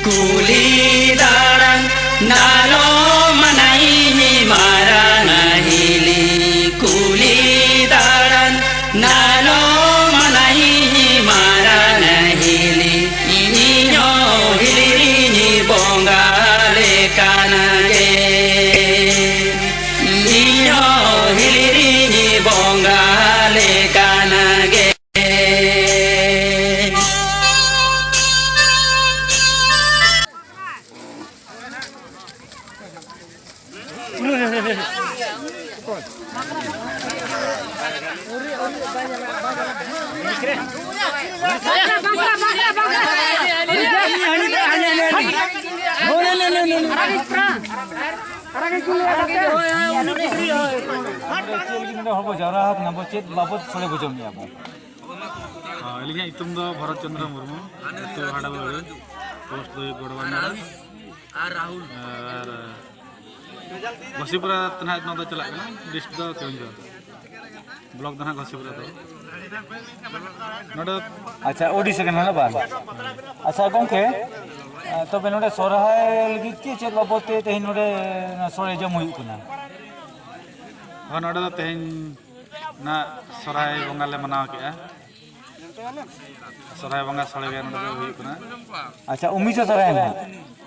kuli daran nalo manai marang hili kuli daran nalo manai marang hili inyo hili ni bongale kanage inyo hili ni bongale kanage Alinya itum do Bharat Chandra Murmu itu hada baru post do Godwana Rahul Gosipura tanah itu nonton celak kan disk do Keonjor blog tanah Gosipura do noda अच्छा ओडिशा के ना बाल अच्छा गंके तो बेनोडे सोरहाय लगी के check बाबते तेहिन नोडे सोरे जम हुई कुना noda tehin na sorai bongale manaw ke sorai bonga sole ge noda hui kuna अच्छा उमीसा सोरहाय ना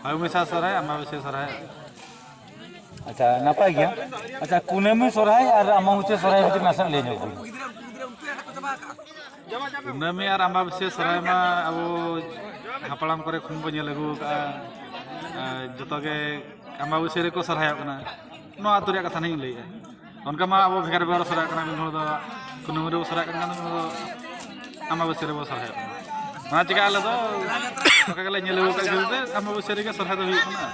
hai umisa sorai amabase sorai अच्छा नापाय गया अच्छा कुने में सोरहाय और अमाउचे सोरहाय भीतर नसन ले जाओ Nami ar ambabase sorai ma abo hapalam kore khumbo nyelagu ka joto ge ambabase re ko sorai kana no atu re katha nahi lei onka ma abo bhegar bhegar sorai kana min hol do kunum re sorai kana min do ambabase re bo sorai kana na chika ala do ka gele nyelagu ka julte ambabase re ge sorai do hui kana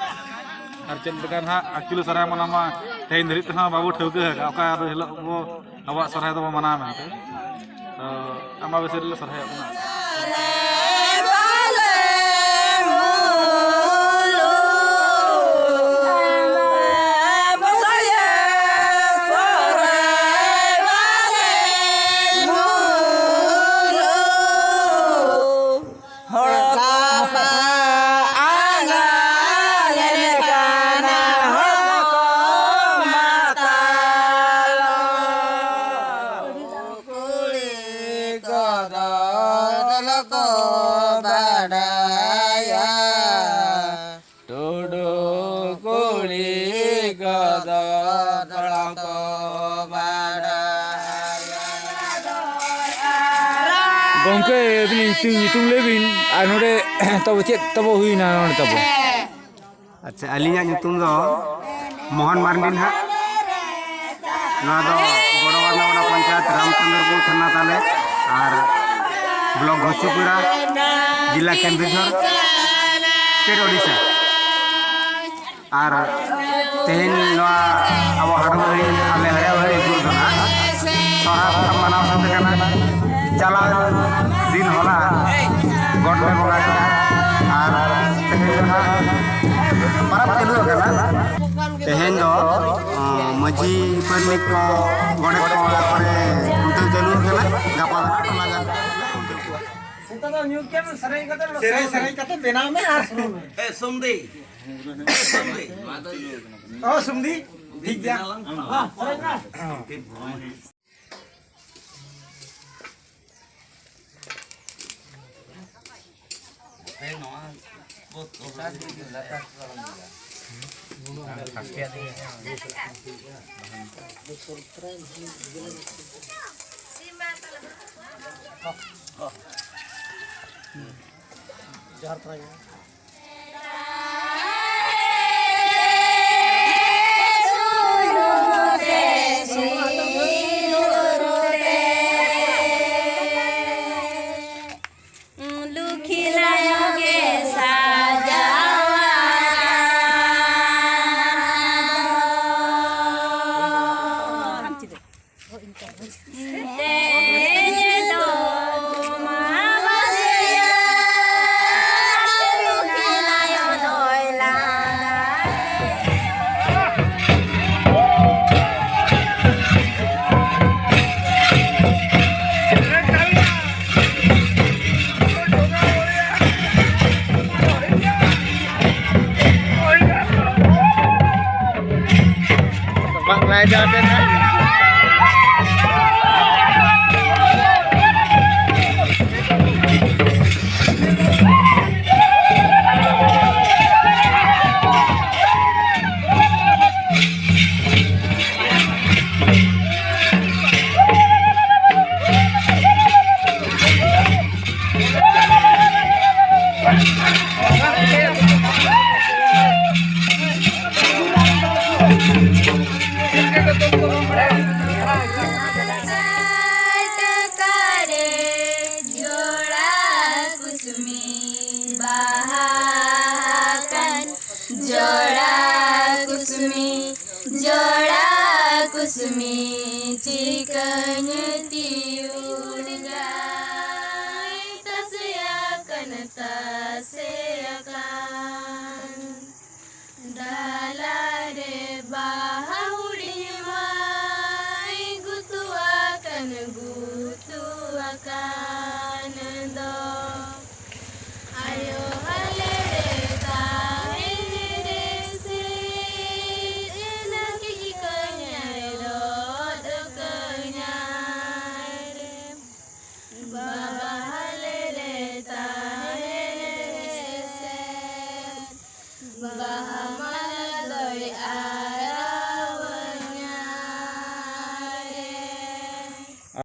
ar chen bekan ha akilo sorai mana ma tein dhari tha babu theuke ka ka ar hilo bo awa sorai do mana ma ambabase re sorai kana गंके इतुम लेबिन आ नोडे तब check तब हुई ना नोडे तब अच्छा अलिया nyutum do Mohan Marden हा ना दो गोड़वाना पंचायत रामचंद्रपुर थाना ताले और ब्लॉक घोषपुरा जिला केंद्रेश्वर स्टेट ओडिशा और तेहन अब हाड़बड़ी आले हरियावरी गुरु दना सोरा मनाव साथे कना चला दिन होला गॉड में बंगा और तेहन परब चलू कना तेहन दो मजी परमिट को गणेश को करे उनते चलू कना गापा लगा सेता तो न्यू केम सराई कते बेनाव में ए सुमदी ओ सुमदी ठीक गया हां सराई ना ए नो बहुत ओसा दे लता खसके दे जहर ट्राई Salah jawab kan? जोड़ा कुसुमी चिकन तिउर गाय तसया कनता से अकान डाला रे बाहुड़ी माय गुतुआ कन गुतुआ का